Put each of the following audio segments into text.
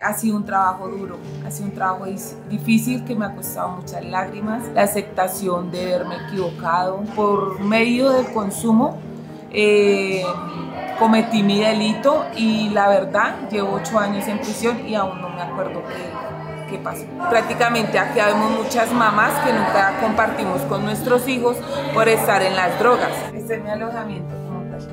Ha sido un trabajo duro, ha sido un trabajo difícil que me ha costado muchas lágrimas, la aceptación de verme equivocado. Por medio del consumo cometí mi delito y la verdad llevo 8 años en prisión y aún no me acuerdo qué pasó. Prácticamente aquí vemos muchas mamás que nunca compartimos con nuestros hijos por estar en las drogas. Este es mi alojamiento.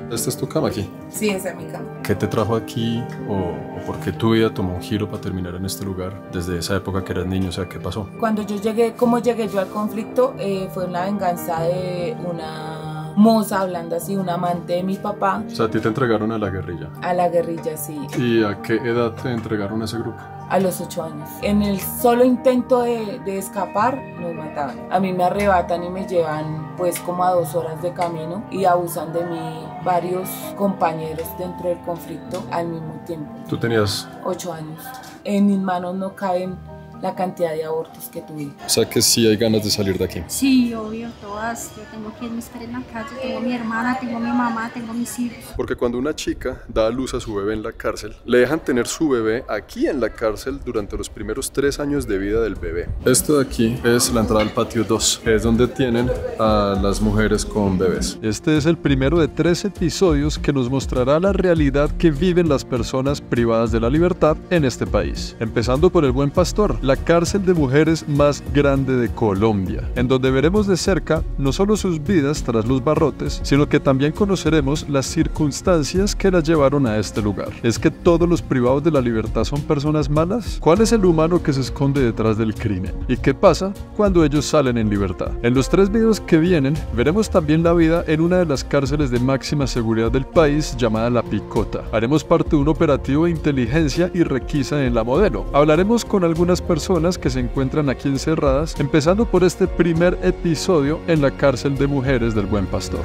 ¿Esta es tu cama aquí? Sí, esa es mi cama. ¿Qué te trajo aquí o por qué tu vida tomó un giro para terminar en este lugar desde esa época que eras niño? O sea, ¿qué pasó? Cuando yo llegué, ¿cómo llegué yo al conflicto? Fue una venganza de una moza, hablando así, una amante de mi papá. O sea, ¿a ti te entregaron a la guerrilla? A la guerrilla, sí. ¿Y a qué edad te entregaron a ese grupo? A los 8 años. En el solo intento de escapar, nos mataban. A mí me arrebatan y me llevan pues como a 2 horas de camino y abusan de mí varios compañeros dentro del conflicto al mismo tiempo. ¿Tú tenías? 8 años. En mis manos no caben la cantidad de abortos que tuve. O sea que sí hay ganas de salir de aquí. Sí, obvio, todas. Yo tengo quien me espere en la calle, tengo mi hermana, tengo mi mamá, tengo mis hijos. Porque cuando una chica da a luz a su bebé en la cárcel, le dejan tener su bebé aquí en la cárcel durante los primeros 3 años de vida del bebé. Esto de aquí es la entrada al patio 2, que es donde tienen a las mujeres con bebés. Este es el primero de 3 episodios que nos mostrará la realidad que viven las personas privadas de la libertad en este país. Empezando por El Buen Pastor, la cárcel de mujeres más grande de Colombia, en donde veremos de cerca no solo sus vidas tras los barrotes, sino que también conoceremos las circunstancias que las llevaron a este lugar. ¿Es que todos los privados de la libertad son personas malas? ¿Cuál es el humano que se esconde detrás del crimen? ¿Y qué pasa cuando ellos salen en libertad? En los 3 videos que vienen, veremos también la vida en una de las cárceles de máxima seguridad del país llamada La Picota. Haremos parte de un operativo de inteligencia y requisa en La Modelo. Hablaremos con algunas personas que se encuentran aquí encerradas, empezando por este primer episodio en la cárcel de mujeres del Buen Pastor.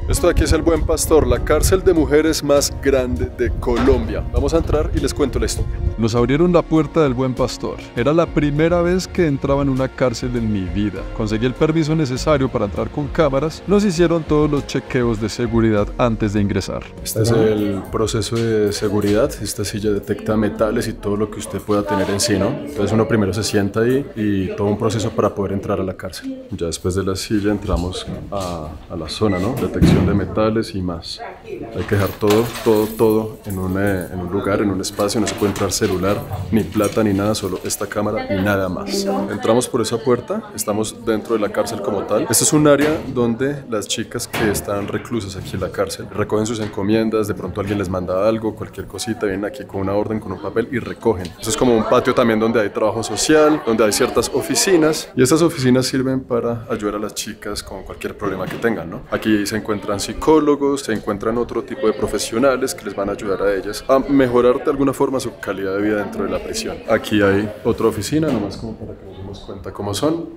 Esto de aquí es El Buen Pastor, la cárcel de mujeres más grande de Colombia. Vamos a entrar y les cuento la historia. Nos abrieron la puerta del Buen Pastor. Era la primera vez que entraba en una cárcel en mi vida. Conseguí el permiso necesario para entrar con cámaras. Nos hicieron todos los chequeos de seguridad antes de ingresar. Este es el proceso de seguridad. Esta silla detecta metales y todo lo que usted pueda tener en sí, ¿no? Entonces uno primero se sienta ahí y todo un proceso para poder entrar a la cárcel. Ya después de la silla entramos a la zona, ¿no? Detección de metales y más. Hay que dejar todo en un lugar, en un espacio. No se puede entrar celular, ni plata, ni nada, solo esta cámara y nada más. Entramos por esa puerta, estamos dentro de la cárcel como tal. Este es un área donde las chicas que están reclusas aquí en la cárcel recogen sus encomiendas, de pronto alguien les manda algo, cualquier cosita, vienen aquí con una orden, con un papel y recogen. Eso es como un patio también donde hay trabajo social, donde hay ciertas oficinas y estas oficinas sirven para ayudar a las chicas con cualquier problema que tengan, ¿no? Aquí se encuentran psicólogos, se encuentran otro tipo de profesionales que les van a ayudar a ellas a mejorar de alguna forma su calidad de vida dentro de la prisión. Aquí hay otra oficina, nomás como para que nos demos cuenta cómo son.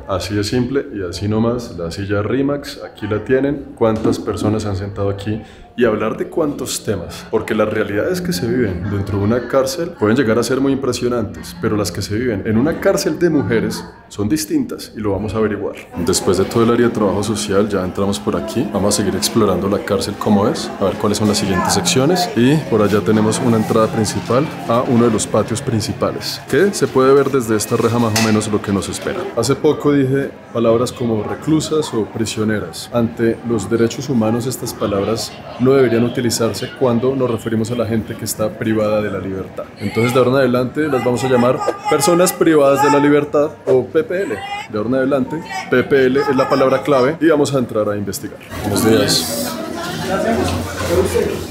Así de simple y así nomás, la silla Rimax, aquí la tienen. ¿Cuántas personas se han sentado aquí? Y hablar de cuántos temas, porque las realidades que se viven dentro de una cárcel pueden llegar a ser muy impresionantes, pero las que se viven en una cárcel de mujeres son distintas y lo vamos a averiguar. Después de todo el área de trabajo social ya entramos por aquí, vamos a seguir explorando la cárcel como es, a ver cuáles son las siguientes secciones y por allá tenemos una entrada principal a uno de los patios principales, que se puede ver desde esta reja más o menos lo que nos espera. Hace poco dije palabras como reclusas o prisioneras. Ante los derechos humanos estas palabras no deberían utilizarse cuando nos referimos a la gente que está privada de la libertad. Entonces de ahora en adelante las vamos a llamar personas privadas de la libertad o PPL. De ahora en adelante PPL es la palabra clave y vamos a entrar a investigar. Buenos días.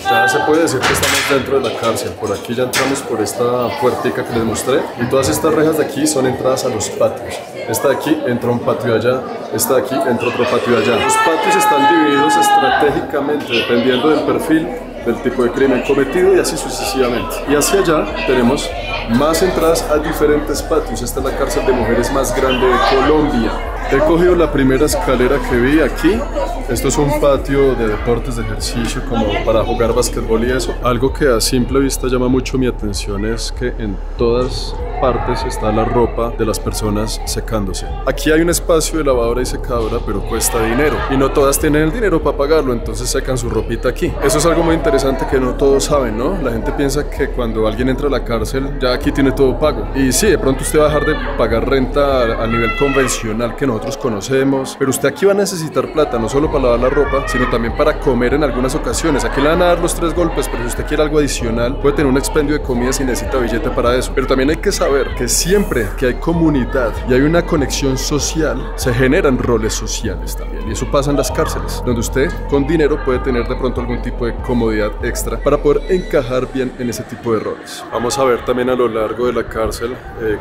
Ya se puede decir que estamos dentro de la cárcel. Por aquí ya entramos por esta puertica que les mostré y todas estas rejas de aquí son entradas a los patios. Esta de aquí entra un patio allá, esta de aquí entra otro patio allá. Los patios están divididos estratégicamente dependiendo del perfil del tipo de crimen cometido y así sucesivamente. Y hacia allá tenemos más entradas a diferentes patios. Esta es la cárcel de mujeres más grande de Colombia. He cogido la primera escalera que vi aquí. Esto es un patio de deportes de ejercicio como para jugar basquetbol y eso. Algo que a simple vista llama mucho mi atención es que en todas partes está la ropa de las personas secándose. Aquí hay un espacio de lavadora y secadora, pero cuesta dinero y no todas tienen el dinero para pagarlo, entonces secan su ropita aquí. Eso es algo muy interesante que no todos saben, ¿no? La gente piensa que cuando alguien entra a la cárcel ya aquí tiene todo pago. Y sí, de pronto usted va a dejar de pagar renta a nivel convencional que nosotros conocemos, pero usted aquí va a necesitar plata, no solo para lavar la ropa, sino también para comer en algunas ocasiones. Aquí le van a dar los 3 golpes, pero si usted quiere algo adicional, puede tener un expendio de comida si necesita billete para eso. Pero también hay que saber que siempre que hay comunidad y hay una conexión social, se generan roles sociales también. Y eso pasa en las cárceles, donde usted con dinero puede tener de pronto algún tipo de comodidad extra para poder encajar bien en ese tipo de roles. Vamos a ver también a lo largo de la cárcel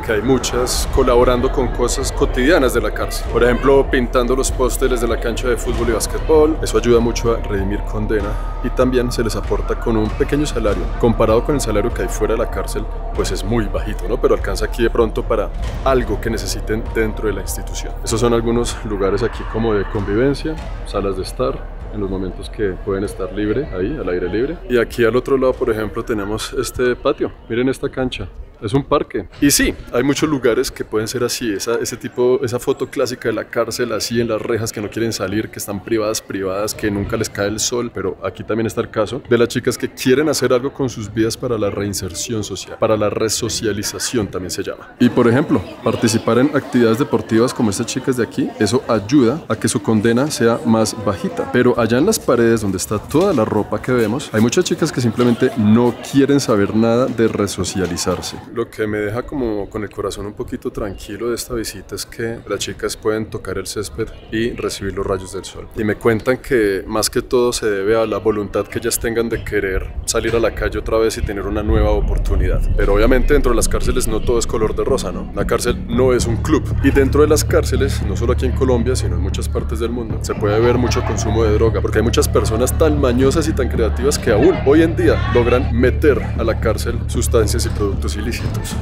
que hay muchas colaborando con cosas cotidianas de la cárcel. Por ejemplo, pintando los pósteres de la cancha de fútbol y basquetbol. Eso ayuda mucho a redimir condena y también se les aporta con un pequeño salario. Comparado con el salario que hay fuera de la cárcel, pues es muy bajito, ¿no? Pero alcanza aquí de pronto para algo que necesiten dentro de la institución. Esos son algunos lugares aquí como de convivencia, salas de estar, en los momentos que pueden estar libre, ahí, al aire libre. Y aquí al otro lado, por ejemplo, tenemos este patio. Miren esta cancha. Es un parque. Y sí, hay muchos lugares que pueden ser así, esa foto clásica de la cárcel así en las rejas que no quieren salir, que están privadas, que nunca les cae el sol, pero aquí también está el caso de las chicas que quieren hacer algo con sus vidas para la reinserción social, para la resocialización también se llama. Y por ejemplo, participar en actividades deportivas como estas chicas de aquí, eso ayuda a que su condena sea más bajita. Pero allá en las paredes donde está toda la ropa que vemos, hay muchas chicas que simplemente no quieren saber nada de resocializarse. Lo que me deja como con el corazón un poquito tranquilo de esta visita es que las chicas pueden tocar el césped y recibir los rayos del sol. Y me cuentan que más que todo se debe a la voluntad que ellas tengan de querer salir a la calle otra vez y tener una nueva oportunidad. Pero obviamente dentro de las cárceles no todo es color de rosa, ¿no? La cárcel no es un club. Y dentro de las cárceles, no solo aquí en Colombia, sino en muchas partes del mundo, se puede ver mucho consumo de droga, porque hay muchas personas tan mañosas y tan creativas que aún hoy en día logran meter a la cárcel sustancias y productos ilícitos.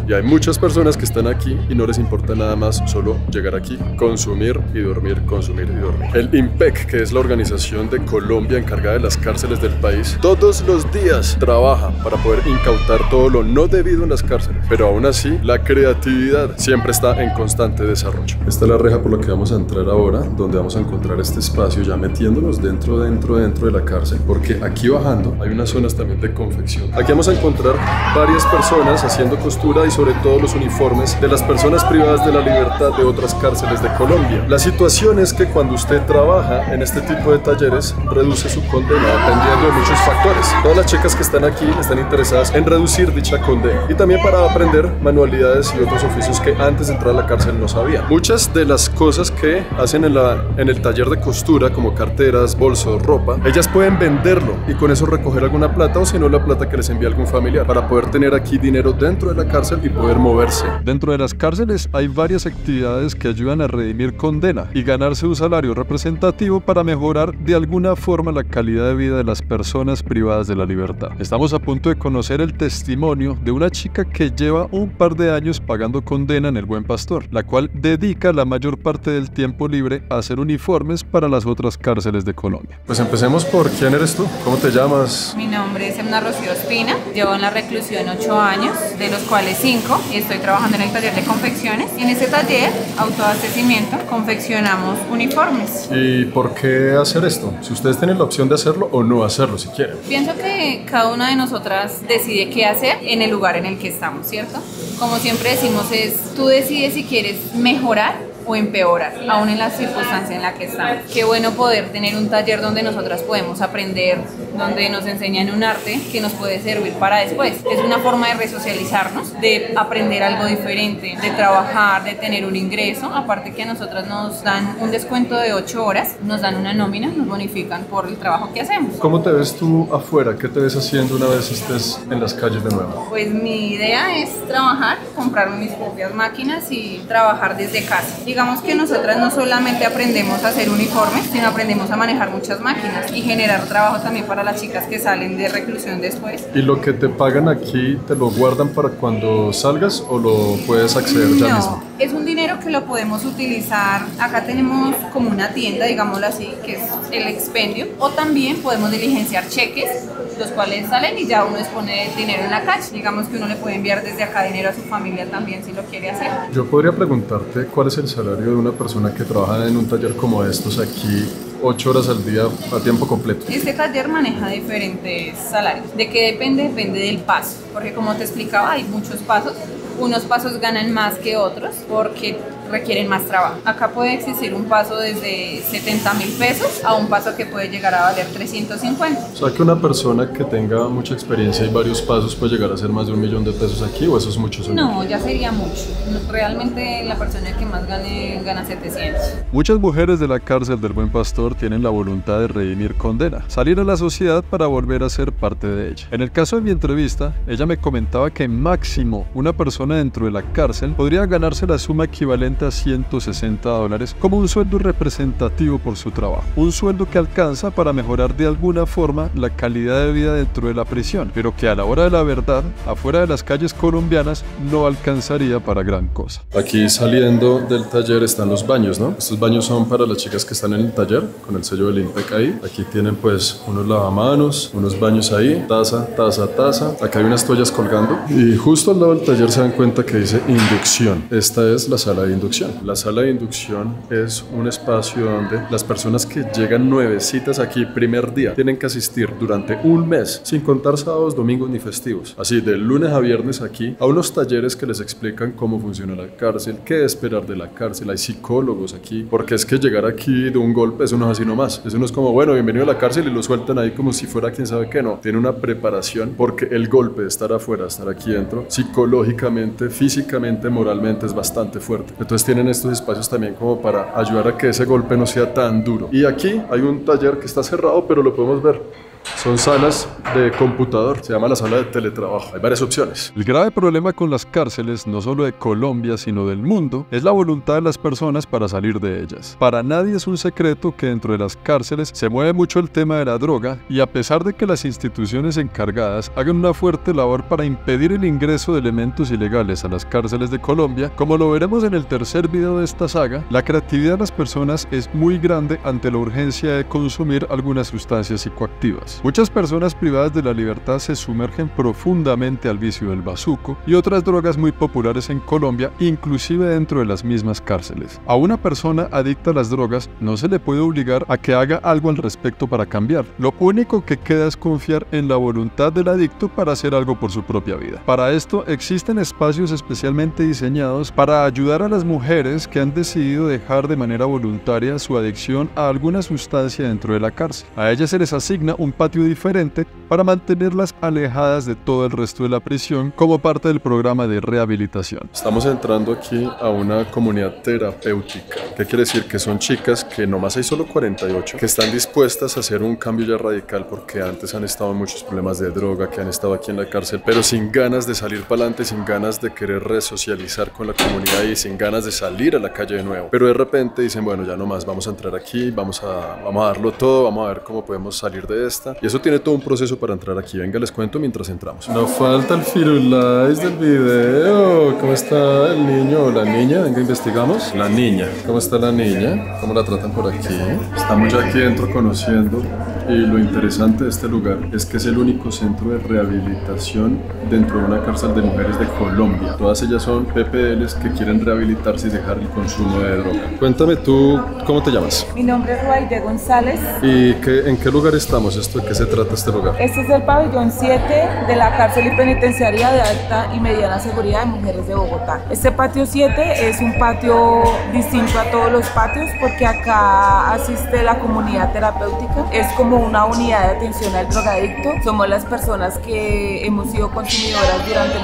Y hay muchas personas que están aquí y no les importa nada más solo llegar aquí, consumir y dormir, consumir y dormir. El IMPEC, que es la organización de Colombia encargada de las cárceles del país, todos los días trabaja para poder incautar todo lo no debido en las cárceles, pero aún así la creatividad siempre está en constante desarrollo. Esta es la reja por la que vamos a entrar ahora, donde vamos a encontrar este espacio ya metiéndonos dentro de la cárcel, porque aquí bajando hay unas zonas también de confección. Aquí vamos a encontrar varias personas haciendo costura y sobre todo los uniformes de las personas privadas de la libertad de otras cárceles de Colombia. La situación es que cuando usted trabaja en este tipo de talleres reduce su condena dependiendo de muchos factores. Todas las chicas que están aquí están interesadas en reducir dicha condena y también para aprender manualidades y otros oficios que antes de entrar a la cárcel no sabían. Muchas de las cosas que hacen en el taller de costura, como carteras, bolsos, ropa, ellas pueden venderlo y con eso recoger alguna plata o si no la plata que les envía algún familiar para poder tener aquí dinero dentro de la cárcel y poder moverse. Dentro de las cárceles hay varias actividades que ayudan a redimir condena y ganarse un salario representativo para mejorar de alguna forma la calidad de vida de las personas privadas de la libertad. Estamos a punto de conocer el testimonio de una chica que lleva un par de años pagando condena en el Buen Pastor, la cual dedica la mayor parte del tiempo libre a hacer uniformes para las otras cárceles de Colombia. Pues empecemos por ¿quién eres tú? ¿Cómo te llamas? Mi nombre es Emna Rocío Espina, llevo en la reclusión 8 años, de los cuales 5, y estoy trabajando en el taller de confecciones. Y en este taller, autoabastecimiento, confeccionamos uniformes. ¿Y por qué hacer esto? Si ustedes tienen la opción de hacerlo o no hacerlo, si quieren. Pienso que cada una de nosotras decide qué hacer en el lugar en el que estamos, ¿cierto? Como siempre decimos, tú decides si quieres mejorar o empeorar, aún en la circunstancia en la que estamos. Qué bueno poder tener un taller donde nosotras podemos aprender, donde nos enseñan un arte que nos puede servir para después. Es una forma de resocializarnos, de aprender algo diferente, de trabajar, de tener un ingreso. Aparte que a nosotras nos dan un descuento de 8 horas, nos dan una nómina, nos bonifican por el trabajo que hacemos. ¿Cómo te ves tú afuera? ¿Qué te ves haciendo una vez estés en las calles de nuevo? Pues mi idea es trabajar, comprarme mis propias máquinas y trabajar desde casa. Digamos que nosotras no solamente aprendemos a hacer uniformes, sino aprendemos a manejar muchas máquinas y generar trabajo también para las chicas que salen de reclusión después. ¿Y lo que te pagan aquí te lo guardan para cuando salgas o lo puedes acceder ya mismo? No, es un dinero que lo podemos utilizar. Acá tenemos como una tienda, digámoslo así, que es el expendio, o también podemos diligenciar cheques, los cuales salen y ya uno expone dinero en la calle. Digamos que uno le puede enviar desde acá dinero a su familia también si lo quiere hacer. Yo podría preguntarte cuál es el salario de una persona que trabaja en un taller como estos aquí 8 horas al día a tiempo completo. Este taller maneja diferentes salarios. ¿De qué depende? Depende del paso, porque como te explicaba hay muchos pasos. Unos pasos ganan más que otros porque requieren más trabajo. Acá puede existir un paso desde 70.000 pesos a un paso que puede llegar a valer 350. O sea que una persona que tenga mucha experiencia y varios pasos puede llegar a ser más de 1 millón de pesos aquí, ¿o eso es mucho? No, ya sería mucho. Realmente la persona que más gane gana 700. Muchas mujeres de la cárcel del Buen Pastor tienen la voluntad de redimir condena, salir a la sociedad para volver a ser parte de ella. En el caso de mi entrevista, ella me comentaba que máximo una persona dentro de la cárcel podría ganarse la suma equivalente a $160 como un sueldo representativo por su trabajo, un sueldo que alcanza para mejorar de alguna forma la calidad de vida dentro de la prisión, pero que a la hora de la verdad, afuera de las calles colombianas, no alcanzaría para gran cosa. Aquí saliendo del taller están los baños, ¿no? Estos baños son para las chicas que están en el taller, con el sello del INPEC ahí. Aquí tienen pues unos lavamanos, unos baños ahí, taza, taza, taza. Acá hay unas toallas colgando y justo al lado del taller se dan cuenta que dice inducción. Esta es la sala de inducción. La sala de inducción es un espacio donde las personas que llegan nuevecitas aquí primer día tienen que asistir durante un mes, sin contar sábados, domingos ni festivos. Así de lunes a viernes aquí a unos talleres que les explican cómo funciona la cárcel, qué esperar de la cárcel. Hay psicólogos aquí, porque es que llegar aquí de un golpe eso no es así nomás. Eso no es como bueno, bienvenido a la cárcel y lo sueltan ahí como si fuera quién sabe qué. No, tiene una preparación porque el golpe de estar afuera, estar aquí dentro, psicológicamente, físicamente, moralmente es bastante fuerte. Entonces tienen estos espacios también como para ayudar a que ese golpe no sea tan duro. Y aquí hay un taller que está cerrado, pero lo podemos ver. Son salas de computador, se llama la sala de teletrabajo. Hay varias opciones. El grave problema con las cárceles, no solo de Colombia, sino del mundo, es la voluntad de las personas para salir de ellas. Para nadie es un secreto que dentro de las cárceles se mueve mucho el tema de la droga y a pesar de que las instituciones encargadas hagan una fuerte labor para impedir el ingreso de elementos ilegales a las cárceles de Colombia, como lo veremos en el tercer video de esta saga, la creatividad de las personas es muy grande ante la urgencia de consumir algunas sustancias psicoactivas. Muchas personas privadas de la libertad se sumergen profundamente al vicio del bazuco y otras drogas muy populares en Colombia, inclusive dentro de las mismas cárceles. A una persona adicta a las drogas no se le puede obligar a que haga algo al respecto para cambiar. Lo único que queda es confiar en la voluntad del adicto para hacer algo por su propia vida. Para esto existen espacios especialmente diseñados para ayudar a las mujeres que han decidido dejar de manera voluntaria su adicción a alguna sustancia dentro de la cárcel. A ellas se les asigna un patio diferente para mantenerlas alejadas de todo el resto de la prisión como parte del programa de rehabilitación. Estamos entrando aquí a una comunidad terapéutica. ¿Qué quiere decir? Que son chicas que nomás hay solo 48 que están dispuestas a hacer un cambio ya radical porque antes han estado en muchos problemas de droga, que han estado aquí en la cárcel, pero sin ganas de salir para adelante, sin ganas de querer resocializar con la comunidad y sin ganas de salir a la calle de nuevo. Pero de repente dicen, bueno, ya nomás vamos a entrar aquí, vamos a darlo todo, vamos a ver cómo podemos salir de esta. Y eso tiene todo un proceso para entrar aquí. Venga, les cuento mientras entramos. No falta el firulais del video. ¿Cómo está el niño o la niña? Venga, investigamos. La niña. ¿Cómo está la niña? ¿Cómo la tratan por aquí? Estamos ya aquí dentro conociendo. Y lo interesante de este lugar es que es el único centro de rehabilitación dentro de una cárcel de mujeres de Colombia. Todas ellas son PPLs que quieren rehabilitarse y dejar el consumo de droga. Cuéntame tú, ¿cómo te llamas? Mi nombre es Ruaide González. ¿Y en qué lugar estamos? ¿De qué se trata este lugar? Este es el pabellón 7 de la cárcel y penitenciaria de alta y mediana seguridad de mujeres de Bogotá. Este patio 7 es un patio distinto a todos los patios porque acá asiste la comunidad terapéutica. Es como una unidad de atención al drogadicto. Somos las personas que hemos sido consumidoras durante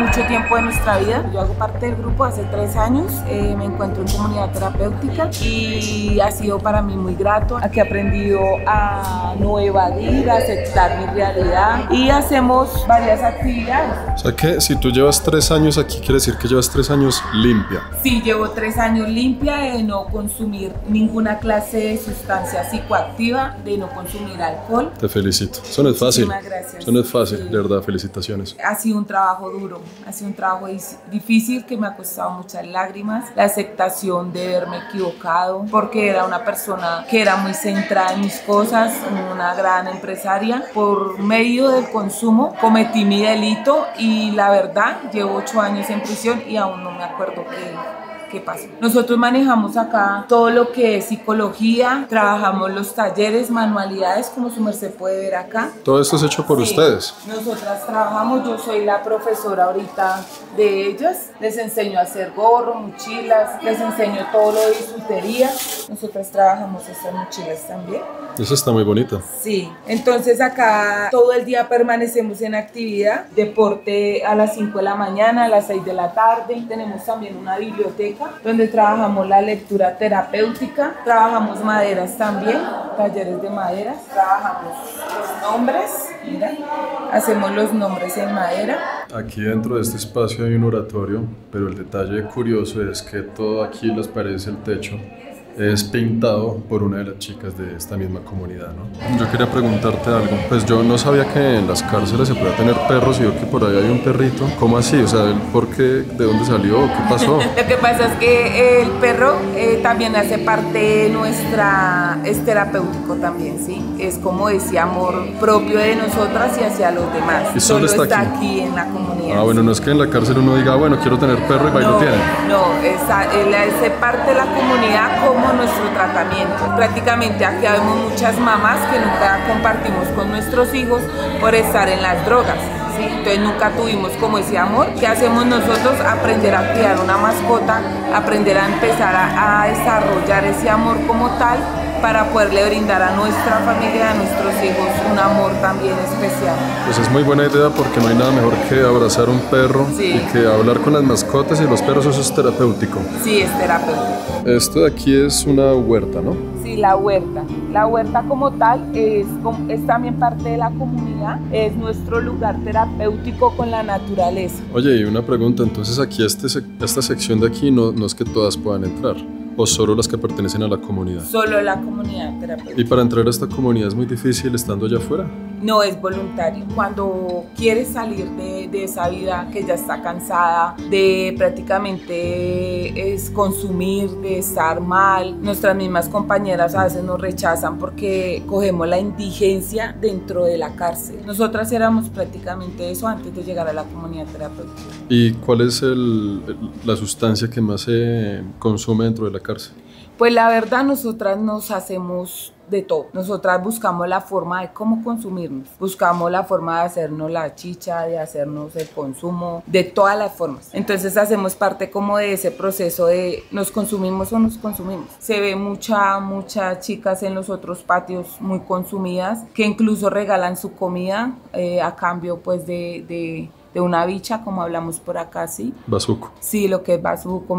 mucho tiempo de nuestra vida. Yo hago parte del grupo hace 3 años. Me encuentro en comunidad terapéutica y ha sido para mí muy grato. Aquí he aprendido a no evadir evadir, aceptar mi realidad y hacemos varias actividades. O sea que si tú llevas 3 años aquí, quiere decir que llevas 3 años limpia. Sí, llevo 3 años limpia de no consumir ninguna clase de sustancia psicoactiva, de no consumir alcohol. Te felicito. Eso no es fácil. Muchísimas gracias. Eso no es fácil, Sí. de verdad, felicitaciones. Ha sido un trabajo duro, ha sido un trabajo difícil que me ha costado muchas lágrimas, la aceptación de verme equivocado, porque era una persona que era muy centrada en mis cosas, una gran empresaria. Por medio del consumo cometí mi delito y la verdad llevo 8 años en prisión y aún no me acuerdo qué pasó. Nosotros manejamos acá todo lo que es psicología, trabajamos los talleres, manualidades, como su merced puede ver acá. Todo esto es hecho por ustedes. Nosotras trabajamos, yo soy la profesora ahorita de ellas, les enseño a hacer gorro, mochilas, les enseño todo lo de bisutería. Nosotras trabajamos estas mochilas también. Esa está muy bonita. Sí, entonces acá todo el día permanecemos en actividad, deporte a las 5 de la mañana, a las 6 de la tarde. Tenemos también una biblioteca donde trabajamos la lectura terapéutica, trabajamos maderas también, talleres de maderas, trabajamos los nombres, mira, hacemos los nombres en madera. Aquí dentro de este espacio hay un oratorio, pero el detalle curioso es que todo aquí, las paredes y el techo, es pintado por una de las chicas de esta misma comunidad, ¿no? Yo quería preguntarte algo. Pues yo no sabía que en las cárceles se podía tener perros y yo que por ahí hay un perrito. ¿Cómo así? O sea, ¿por qué? ¿De dónde salió? ¿Qué pasó? Lo que pasa es que el perro también hace parte nuestra, es terapéutico también, ¿sí? Es como ese amor propio de nosotras y hacia los demás. ¿Y solo está aquí en la comunidad? Ah, bueno, no es que en la cárcel uno diga, bueno, quiero tener perro y va y lo tiene. No, él hace parte de la comunidad como nuestro tratamiento. Prácticamente aquí vemos muchas mamás que nunca compartimos con nuestros hijos por estar en las drogas. ¿Sí? Entonces nunca tuvimos como ese amor. ¿Qué hacemos nosotros? Aprender a criar una mascota, aprender a empezar a desarrollar ese amor como tal para poderle brindar a nuestra familia, a nuestros hijos, un amor también especial. Pues es muy buena idea porque no hay nada mejor que abrazar un perro Sí. y que hablar con las mascotas y los perros, eso es terapéutico. Sí, es terapéutico. Esto de aquí es una huerta, ¿no? Sí, la huerta. La huerta como tal es también parte de la comunidad, es nuestro lugar terapéutico con la naturaleza. Oye, y una pregunta, entonces aquí esta sección de aquí no es que todas puedan entrar, o solo las que pertenecen a la comunidad. Solo la comunidad terapéutica. ¿Y para entrar a esta comunidad es muy difícil estando allá afuera? No, es voluntario. Cuando quieres salir de esa vida que ya está cansada, de prácticamente es consumir, de estar mal, nuestras mismas compañeras a veces nos rechazan porque cogemos la indigencia dentro de la cárcel. Nosotras éramos prácticamente eso antes de llegar a la comunidad terapéutica. ¿Y cuál es la sustancia que más se consume dentro de la cárcel? Pues la verdad, nosotras nos hacemos de todo. Nosotras buscamos la forma de cómo consumirnos. Buscamos la forma de hacernos la chicha, de hacernos el consumo, de todas las formas. Entonces hacemos parte como de ese proceso de nos consumimos o nos consumimos. Se ve muchas chicas en los otros patios muy consumidas que incluso regalan su comida a cambio pues de una bicha, como hablamos por acá, ¿sí? Bazuco. Sí, lo que es bazuco,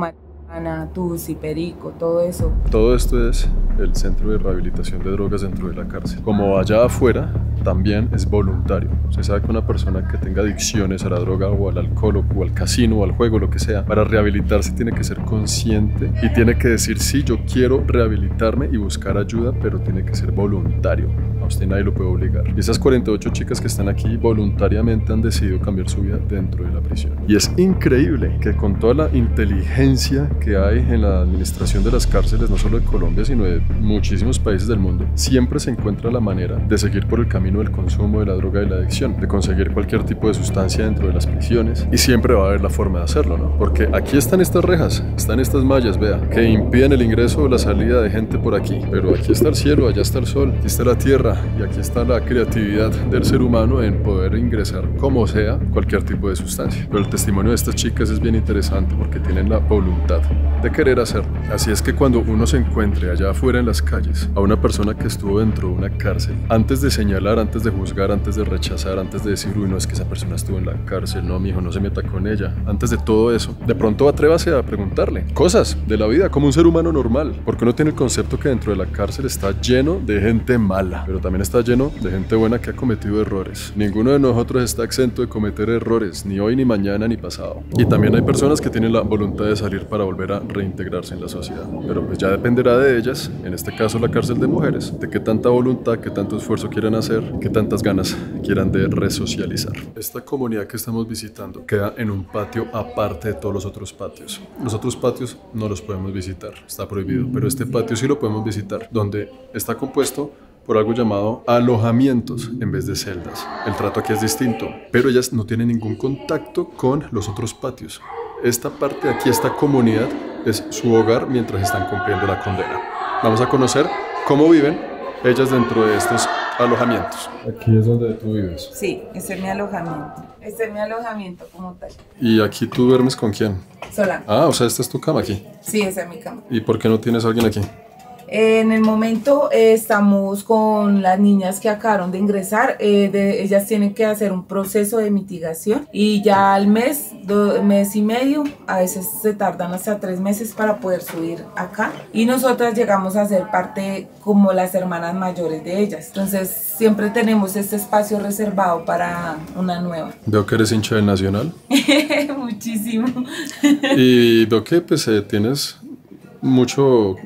tusi, perico, todo eso. Todo esto es el Centro de Rehabilitación de Drogas dentro de la cárcel. Como allá afuera, también es voluntario. Se sabe que una persona que tenga adicciones a la droga o al alcohol o al casino o al juego, lo que sea, para rehabilitarse tiene que ser consciente y tiene que decir, sí, yo quiero rehabilitarme y buscar ayuda, pero tiene que ser voluntario. A usted nadie lo puede obligar. Y esas 48 chicas que están aquí voluntariamente han decidido cambiar su vida dentro de la prisión. Y es increíble que con toda la inteligencia que hay en la administración de las cárceles, no solo de Colombia, sino de muchísimos países del mundo, siempre se encuentra la manera de seguir por el camino del consumo de la droga y la adicción, de conseguir cualquier tipo de sustancia dentro de las prisiones, y siempre va a haber la forma de hacerlo, ¿no? Porque aquí están estas rejas, están estas mallas, vea, que impiden el ingreso o la salida de gente por aquí, pero aquí está el cielo, allá está el sol, aquí está la tierra, y aquí está la creatividad del ser humano en poder ingresar como sea cualquier tipo de sustancia. Pero el testimonio de estas chicas es bien interesante porque tienen la voluntad de querer hacerlo. Así es que cuando uno se encuentre allá afuera en las calles a una persona que estuvo dentro de una cárcel, antes de señalar, antes de juzgar, antes de rechazar, antes de decir, uy, no, es que esa persona estuvo en la cárcel, no, mijo, no se meta con ella. Antes de todo eso, de pronto atrévase a preguntarle cosas de la vida como un ser humano normal, porque uno tiene el concepto que dentro de la cárcel está lleno de gente mala, pero también está lleno de gente buena que ha cometido errores. Ninguno de nosotros está exento de cometer errores, ni hoy, ni mañana, ni pasado. Y también hay personas que tienen la voluntad de salir para volver a reintegrarse en la sociedad, pero pues ya dependerá de ellas, en este caso la cárcel de mujeres, de qué tanta voluntad, qué tanto esfuerzo quieran hacer, qué tantas ganas quieran de resocializar. Esta comunidad que estamos visitando queda en un patio aparte de todos los otros patios. Los otros patios no los podemos visitar, está prohibido, pero este patio sí lo podemos visitar, donde está compuesto por algo llamado alojamientos en vez de celdas. El trato aquí es distinto, pero ellas no tienen ningún contacto con los otros patios. Esta parte de aquí, esta comunidad, es su hogar mientras están cumpliendo la condena. Vamos a conocer cómo viven ellas dentro de estos alojamientos. Aquí es donde tú vives. Sí, ese es mi alojamiento. Este es mi alojamiento como tal. ¿Y aquí tú duermes con quién? Sola. Ah, o sea, esta es tu cama aquí. Sí, esa es mi cama. ¿Y por qué no tienes a alguien aquí? En el momento estamos con las niñas que acabaron de ingresar, ellas tienen que hacer un proceso de mitigación y ya al mes, mes y medio, a veces se tardan hasta 3 meses para poder subir acá y nosotras llegamos a ser parte como las hermanas mayores de ellas, entonces siempre tenemos este espacio reservado para una nueva. Veo que eres hincha del Nacional. Muchísimo. Y veo que pues tienes mucho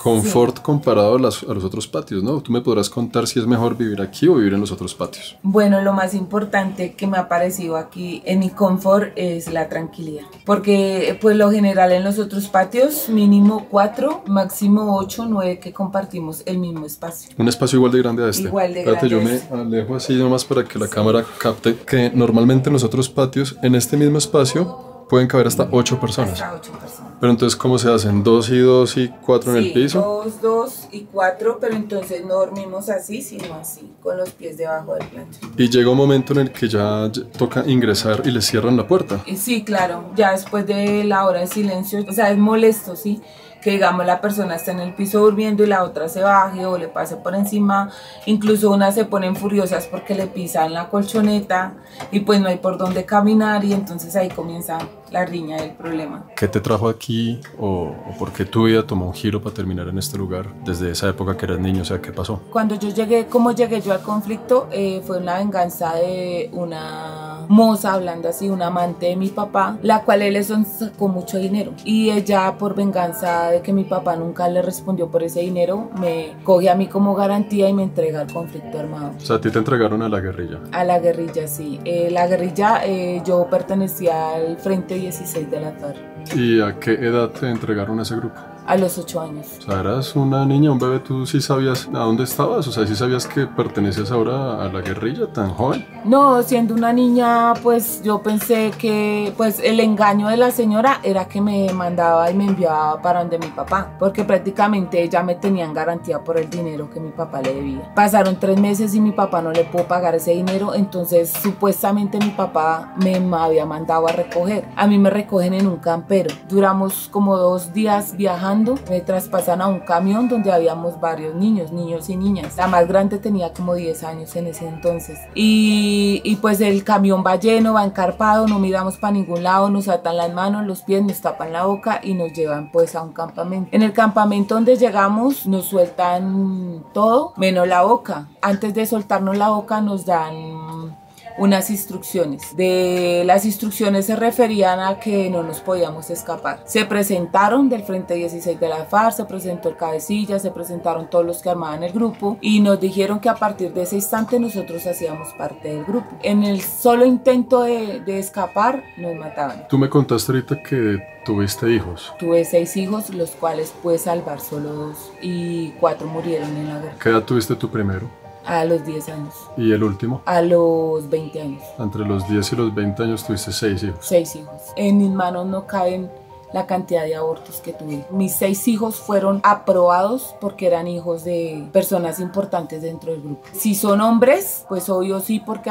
confort comparado a los otros patios, ¿no? Tú me podrás contar si es mejor vivir aquí o vivir en los otros patios. Bueno, lo más importante que me ha parecido aquí en mi confort es la tranquilidad, porque pues lo general en los otros patios mínimo 4, máximo 8, 9 que compartimos el mismo espacio. Un espacio igual de grande a este. Igual de Espérate, grande. yo me alejo así nomás para que la cámara capte que normalmente en los otros patios, en este mismo espacio, pueden caber hasta 8 personas. Hasta 8 personas. Pero entonces, ¿cómo se hacen? ¿2 y 2 y 4 en el piso? 2, 2 y 4, pero entonces no dormimos así, sino así, con los pies debajo del plancha. Y llega un momento en el que ya toca ingresar y les cierran la puerta. Sí, claro, ya después de la hora de silencio, o sea, es molesto, ¿sí? Que digamos la persona está en el piso durmiendo y la otra se baje o le pase por encima, incluso unas se ponen furiosas porque le pisan la colchoneta y pues no hay por dónde caminar y entonces ahí comienza la riña del problema. ¿Qué te trajo aquí o por qué tu vida tomó un giro para terminar en este lugar desde esa época que eras niño? O sea, ¿qué pasó? Cuando yo llegué, ¿cómo llegué yo al conflicto? Fue una venganza de una moza, hablando así, una amante de mi papá, la cual él le sacó mucho dinero y ella por venganza de que mi papá nunca le respondió por ese dinero, me coge a mí como garantía y me entrega al conflicto armado. O sea, a ti te entregaron a la guerrilla. A la guerrilla, sí. La guerrilla, yo pertenecía al Frente 16 de la FARC. ¿Y a qué edad te entregaron a ese grupo? A los 8 años. O sea, eras una niña, un bebé, ¿tú sí sabías a dónde estabas? O sea, ¿sí sabías que perteneces ahora a la guerrilla tan joven? No, siendo una niña, pues yo pensé que pues el engaño de la señora era que me mandaba y me enviaba para donde mi papá, porque prácticamente ella me tenía en garantía por el dinero que mi papá le debía. Pasaron 3 meses y mi papá no le pudo pagar ese dinero, entonces supuestamente mi papá me había mandado a recoger. A mí me recogen en un campero. Duramos como 2 días viajando. Me traspasan a un camión donde habíamos varios niños y niñas. La más grande tenía como 10 años en ese entonces. Y pues el camión va lleno, va encarpado, no miramos para ningún lado, nos atan las manos, los pies, nos tapan la boca y nos llevan pues a un campamento. En el campamento donde llegamos nos sueltan todo, menos la boca. Antes de soltarnos la boca nos dan unas instrucciones. De las instrucciones se referían a que no nos podíamos escapar. Se presentaron del Frente 16 de la FARC, se presentó el cabecilla, se presentaron todos los que armaban el grupo y nos dijeron que a partir de ese instante nosotros hacíamos parte del grupo. En el solo intento de escapar nos mataban. Tú me contaste ahorita que tuviste hijos. Tuve 6 hijos, los cuales pude salvar solo 2 y 4 murieron en la guerra. ¿Qué edad tuviste tú primero? A los 10 años. ¿Y el último? A los 20 años. Entre los 10 y los 20 años tuviste 6 hijos. 6 hijos. En mis manos no caben la cantidad de abortos que tuve. Mis 6 hijos fueron aprobados porque eran hijos de personas importantes dentro del grupo. Si son hombres, pues obvio sí, porque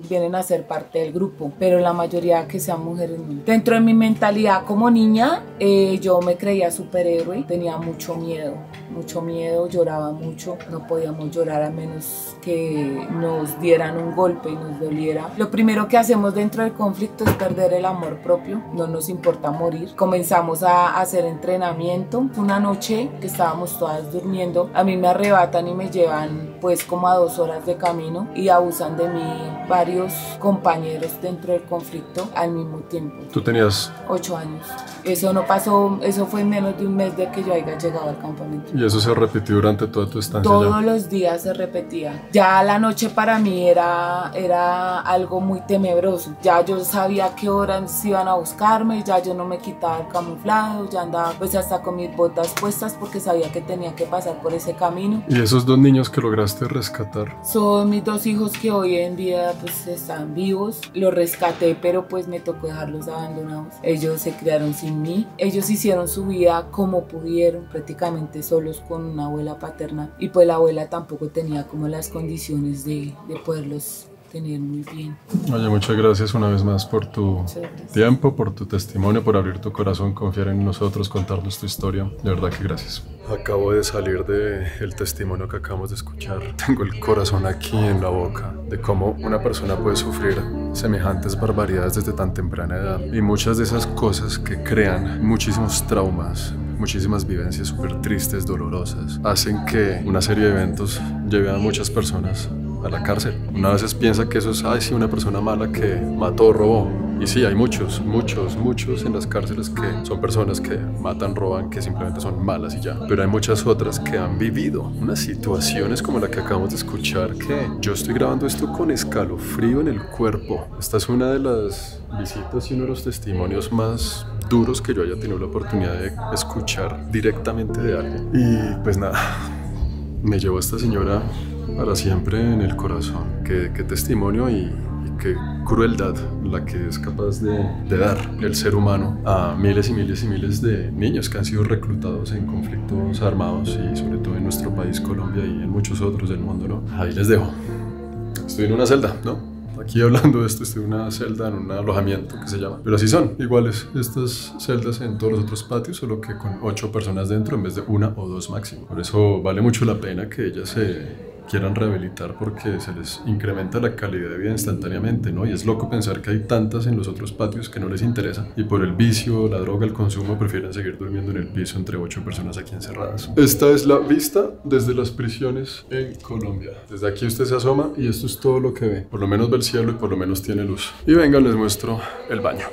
vienen a ser parte del grupo, pero la mayoría que sean mujeres no. Dentro de mi mentalidad como niña, yo me creía superhéroe, tenía mucho miedo, lloraba mucho, no podíamos llorar a menos que nos dieran un golpe y nos doliera. Lo primero que hacemos dentro del conflicto es perder el amor propio, no nos importa morir. Comenzamos a hacer entrenamiento. Una noche que estábamos todas durmiendo, a mí me arrebatan y me llevan pues como a 2 horas de camino y abusan de mí varios compañeros dentro del conflicto al mismo tiempo. ¿Tú tenías? 8 años. Eso no pasó, eso fue en menos de un mes de que yo haya llegado al campamento. ¿Y eso se repitió durante toda tu estancia? Todos los días se repetía. Ya la noche para mí era algo muy tenebroso. Ya yo sabía a qué horas iban a buscarme, ya yo no me quitaba el camuflado, ya andaba pues hasta con mis botas puestas porque sabía que tenía que pasar por ese camino. ¿Y esos 2 niños que lograste rescatar? Son mis 2 hijos que hoy en día pues están vivos. Los rescaté, pero pues me tocó dejarlos abandonados. Ellos se criaron sin mí. Ellos hicieron su vida como pudieron, prácticamente solos con una abuela paterna. Y pues la abuela tampoco tenía como las condiciones de poderlos tener muy bien. Oye, muchas gracias una vez más por tu tiempo, por tu testimonio, por abrir tu corazón, confiar en nosotros, contarnos tu historia. De verdad que gracias. Acabo de salir del testimonio que acabamos de escuchar. Tengo el corazón aquí en la boca de cómo una persona puede sufrir semejantes barbaridades desde tan temprana edad. Y muchas de esas cosas que crean muchísimos traumas, muchísimas vivencias súper tristes, dolorosas, hacen que una serie de eventos lleve a muchas personas a la cárcel. Una vez piensa que eso es, ay sí, una persona mala que mató, robó. Y sí, hay muchos en las cárceles que son personas que matan, roban, que simplemente son malas y ya. Pero hay muchas otras que han vivido unas situaciones como la que acabamos de escuchar, que yo estoy grabando esto con escalofrío en el cuerpo. Esta es una de las visitas y uno de los testimonios más duros que yo haya tenido la oportunidad de escuchar directamente de alguien. Y pues nada, me llevó a esta señora para siempre en el corazón. Qué testimonio y qué crueldad la que es capaz de dar el ser humano a miles y miles y miles de niños que han sido reclutados en conflictos armados y sobre todo en nuestro país, Colombia, y en muchos otros del mundo, ¿no? Ahí les dejo. Estoy en una celda, ¿no? Aquí hablando de esto, estoy en una celda, en un alojamiento que se llama. Pero así son, iguales estas celdas en todos los otros patios, solo que con 8 personas dentro en vez de 1 o 2 máximo. Por eso vale mucho la pena que ellas se quieran rehabilitar, porque se les incrementa la calidad de vida instantáneamente, ¿no? Y es loco pensar que hay tantas en los otros patios que no les interesa y por el vicio, la droga, el consumo prefieren seguir durmiendo en el piso entre 8 personas aquí encerradas. Esta es la vista desde las prisiones en Colombia. Desde aquí usted se asoma y esto es todo lo que ve. Por lo menos ve el cielo y por lo menos tiene luz. Y vengan, les muestro el baño.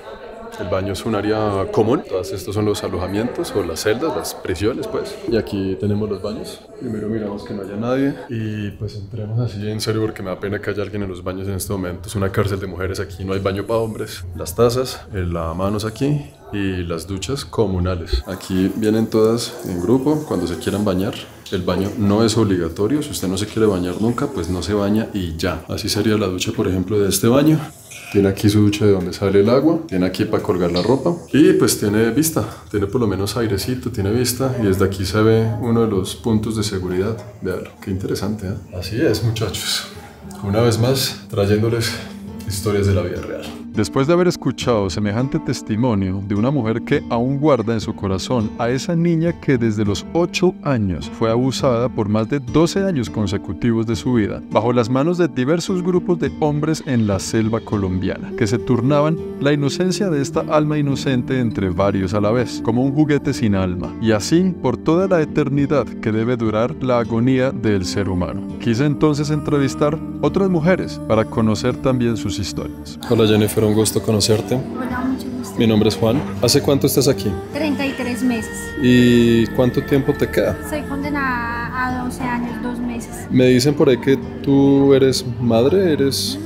El baño es un área común. Todos estos son los alojamientos o las celdas, las prisiones, pues. Y aquí tenemos los baños. Primero miramos que no haya nadie y pues entremos así en serio porque me da pena que haya alguien en los baños en este momento. Es una cárcel de mujeres, aquí no hay baño para hombres. Las tazas, el lavamanos aquí y las duchas comunales. Aquí vienen todas en grupo cuando se quieran bañar. El baño no es obligatorio. Si usted no se quiere bañar nunca, pues no se baña y ya. Así sería la ducha, por ejemplo, de este baño. Tiene aquí su ducha de donde sale el agua, tiene aquí para colgar la ropa y pues tiene vista, tiene por lo menos airecito, tiene vista y desde aquí se ve uno de los puntos de seguridad. Véanlo, qué interesante, ¿eh? Así es, muchachos. Una vez más, trayéndoles historias de la vida real. Después de haber escuchado semejante testimonio de una mujer que aún guarda en su corazón a esa niña que desde los 8 años fue abusada por más de 12 años consecutivos de su vida, bajo las manos de diversos grupos de hombres en la selva colombiana, que se turnaban la inocencia de esta alma inocente entre varios a la vez, como un juguete sin alma, y así por toda la eternidad que debe durar la agonía del ser humano. Quise entonces entrevistar otras mujeres para conocer también sus historias. Hola Jennifer, un gusto conocerte. Hola, mucho gusto. Mi nombre es Juan. ¿Hace cuánto estás aquí? 33 meses. ¿Y cuánto tiempo te queda? Soy condenada a 12 años, 2 meses. Me dicen por ahí que tú eres madre, Sí,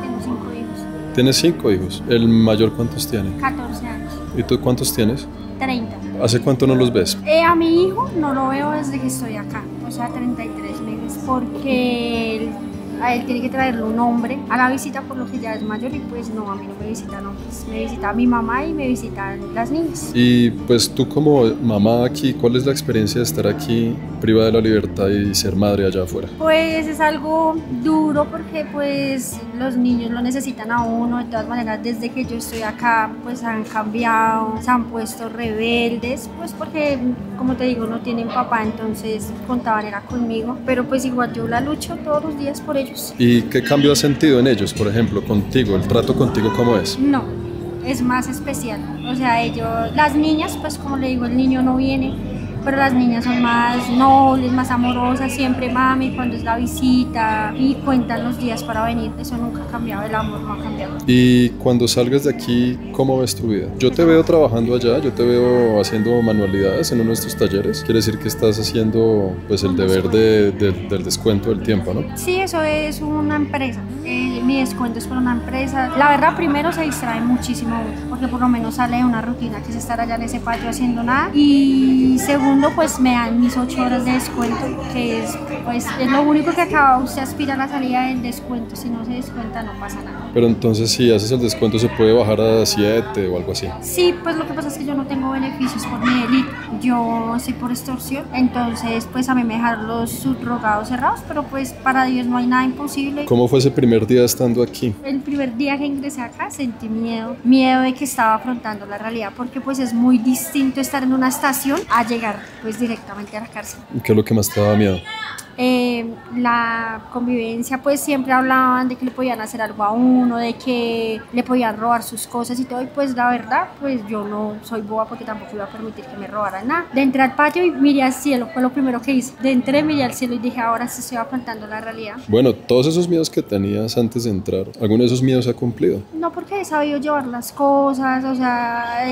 tengo 5 hijos. Tienes 5 hijos. ¿El mayor cuántos tiene? 14 años. ¿Y tú cuántos tienes? 30. ¿Hace cuánto no los ves? A mi hijo no lo veo desde que estoy acá, o sea, 33 meses, porque A él tiene que traerle un hombre a la visita, por lo que ya es mayor, y pues no, a mí no me visitan hombres, me visita mi mamá y me visitan las niñas. Y pues tú como mamá aquí, ¿cuál es la experiencia de estar aquí privada de la libertad y ser madre allá afuera? Pues es algo duro porque pues los niños lo necesitan a uno. De todas maneras, desde que yo estoy acá pues han cambiado, se han puesto rebeldes, pues porque como te digo no tienen papá, entonces contaban era conmigo, pero pues igual yo la lucho todos los días por ellos. ¿Y qué cambio has sentido en ellos, por ejemplo, contigo? ¿El trato contigo cómo es? No, es más especial, o sea ellos, las niñas pues como le digo, el niño no viene, pero las niñas son más nobles, más amorosas, siempre mami cuando es la visita y cuentan los días para venir. Eso nunca ha cambiado, el amor no ha cambiado. Y cuando salgas de aquí, ¿cómo ves tu vida? Yo te veo trabajando allá, yo te veo haciendo manualidades en uno de estos talleres. Quiere decir que estás haciendo pues el deber del descuento del tiempo, ¿no? Sí, eso es una empresa. Mi descuento es por una empresa. La verdad, primero se distrae muchísimo porque por lo menos sale de una rutina que es estar allá en ese patio haciendo nada, y segundo pues me dan mis 8 horas de descuento, que es pues es lo único que acaba. Usted aspira a la salida del descuento, si no se descuenta no pasa nada. Pero entonces si haces el descuento se puede bajar a 7 o algo así. Sí, pues lo que pasa es que yo no tengo beneficios por mi delito, yo estoy por extorsión, entonces pues a mí me dejaron los subrogados cerrados, pero pues para Dios no hay nada imposible. ¿Cómo fue ese primer día estando aquí? El primer día que ingresé acá sentí miedo de que estaba afrontando la realidad, porque pues es muy distinto estar en una estación a llegar pues directamente a la cárcel. ¿Qué es lo que más te daba miedo? La convivencia, pues siempre hablaban de que le podían hacer algo a uno, de que le podían robar sus cosas y todo, y pues la verdad pues yo no soy boba porque tampoco iba a permitir que me robaran nada. De entrar al patio y miré al cielo, fue lo primero que hice. De entré, miré al cielo y dije, ahora sí estoy afrontando la realidad. Bueno, todos esos miedos que tenías antes de entrar, ¿alguno de esos miedos se ha cumplido? No, porque he sabido llevar las cosas, o sea,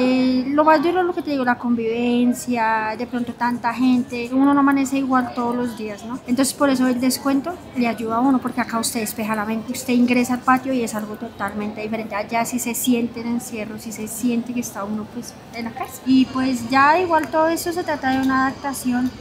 lo más duro es lo que te digo, la convivencia, de pronto tanta gente, uno no amanece igual todos los días, ¿no? Entonces por eso el descuento le ayuda a uno, porque acá usted despeja la mente, usted ingresa al patio y es algo totalmente diferente. Allá sí se siente el encierro, sí se siente que está uno pues en la cárcel. Y pues ya igual todo eso se trata de una adaptación.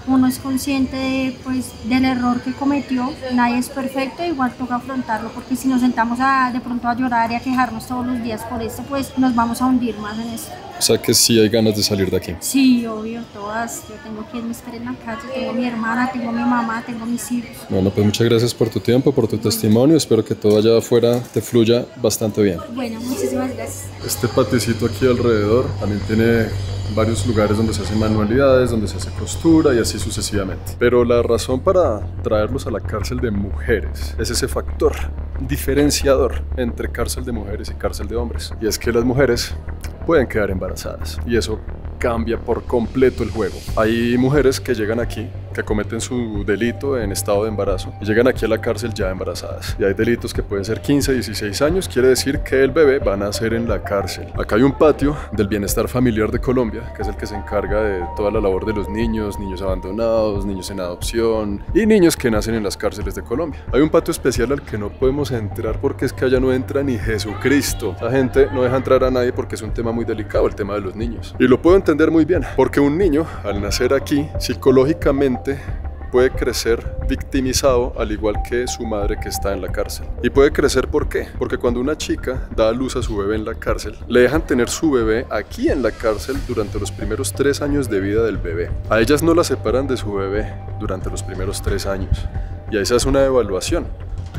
Uno es consciente de, pues, del error que cometió, nadie es perfecto, igual toca afrontarlo, porque si nos sentamos de pronto a llorar y a quejarnos todos los días por esto, pues nos vamos a hundir más en esto. O sea que sí hay ganas de salir de aquí. Sí, obvio, todas. Yo tengo quien me espera en la calle, tengo mi hermana, tengo mi mamá, tengo mis hijos. Bueno, pues muchas gracias por tu tiempo, por tu testimonio. Espero que todo allá afuera te fluya bastante bien. Bueno, muchísimas gracias. Este paticito aquí alrededor también tiene varios lugares donde se hacen manualidades, donde se hace costura y así sucesivamente. Pero la razón para traerlos a la cárcel de mujeres es ese factor diferenciador entre cárcel de mujeres y cárcel de hombres. Y es que las mujeres pueden quedar embarazadas y eso cambia por completo el juego. Hay mujeres que llegan aquí, que cometen su delito en estado de embarazo y llegan aquí a la cárcel ya embarazadas. Y hay delitos que pueden ser 15, 16 años, quiere decir que el bebé va a nacer en la cárcel. Acá hay un patio del Bienestar Familiar de Colombia, que es el que se encarga de toda la labor de los niños, niños abandonados, niños en adopción y niños que nacen en las cárceles de Colombia. Hay un patio especial al que no podemos entrar porque es que allá no entra ni Jesucristo. La gente no deja entrar a nadie porque es un tema muy delicado, el tema de los niños. Y lo puedo entender muy bien, porque un niño al nacer aquí psicológicamente puede crecer victimizado al igual que su madre que está en la cárcel. ¿Y puede crecer por qué? Porque cuando una chica da a luz a su bebé en la cárcel, le dejan tener su bebé aquí en la cárcel durante los primeros 3 años de vida del bebé. A ellas no la separan de su bebé durante los primeros 3 años. Y ahí se hace una evaluación.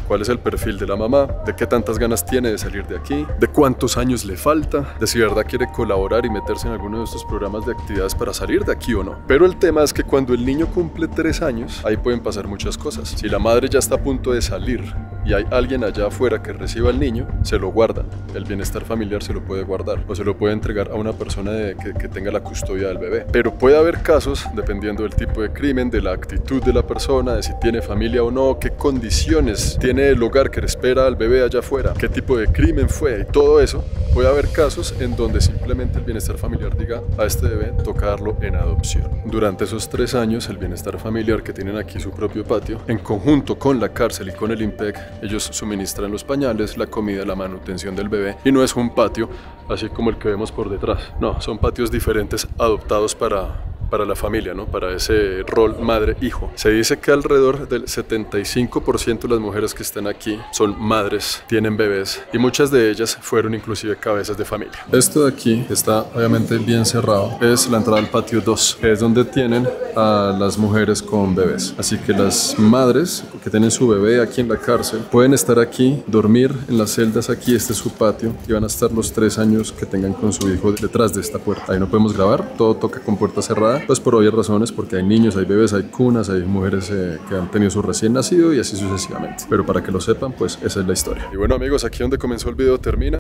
¿Cuál es el perfil de la mamá? ¿De qué tantas ganas tiene de salir de aquí? ¿De cuántos años le falta? ¿De si de verdad quiere colaborar y meterse en alguno de estos programas de actividades para salir de aquí o no? Pero el tema es que cuando el niño cumple 3 años, ahí pueden pasar muchas cosas. Si la madre ya está a punto de salir y hay alguien allá afuera que reciba al niño, se lo guardan. El bienestar familiar se lo puede guardar o se lo puede entregar a una persona que tenga la custodia del bebé. Pero puede haber casos, dependiendo del tipo de crimen, de la actitud de la persona, de si tiene familia o no, qué condiciones tiene el hogar que le espera al bebé allá afuera, qué tipo de crimen fue y todo eso. Puede haber casos en donde simplemente el bienestar familiar diga a este bebé toca darlo en adopción. Durante esos 3 años el bienestar familiar, que tienen aquí su propio patio, en conjunto con la cárcel y con el IMPEC, ellos suministran los pañales, la comida, la manutención del bebé, y no es un patio así como el que vemos por detrás, no, son patios diferentes adoptados para para la familia, ¿no? Para ese rol madre-hijo. Se dice que alrededor del 75% de las mujeres que están aquí son madres, tienen bebés y muchas de ellas fueron inclusive cabezas de familia. Esto de aquí está obviamente bien cerrado, es la entrada al patio 2, que es donde tienen a las mujeres con bebés. Así que las madres que tienen su bebé aquí en la cárcel pueden estar aquí, dormir en las celdas aquí, este es su patio, y van a estar los 3 años que tengan con su hijo detrás de esta puerta. Ahí no podemos grabar, todo toca con puerta cerrada, pues por obvias razones, porque hay niños, hay bebés, hay cunas, hay mujeres que han tenido su recién nacido y así sucesivamente. Pero para que lo sepan, pues esa es la historia. Y bueno amigos, aquí donde comenzó el video termina.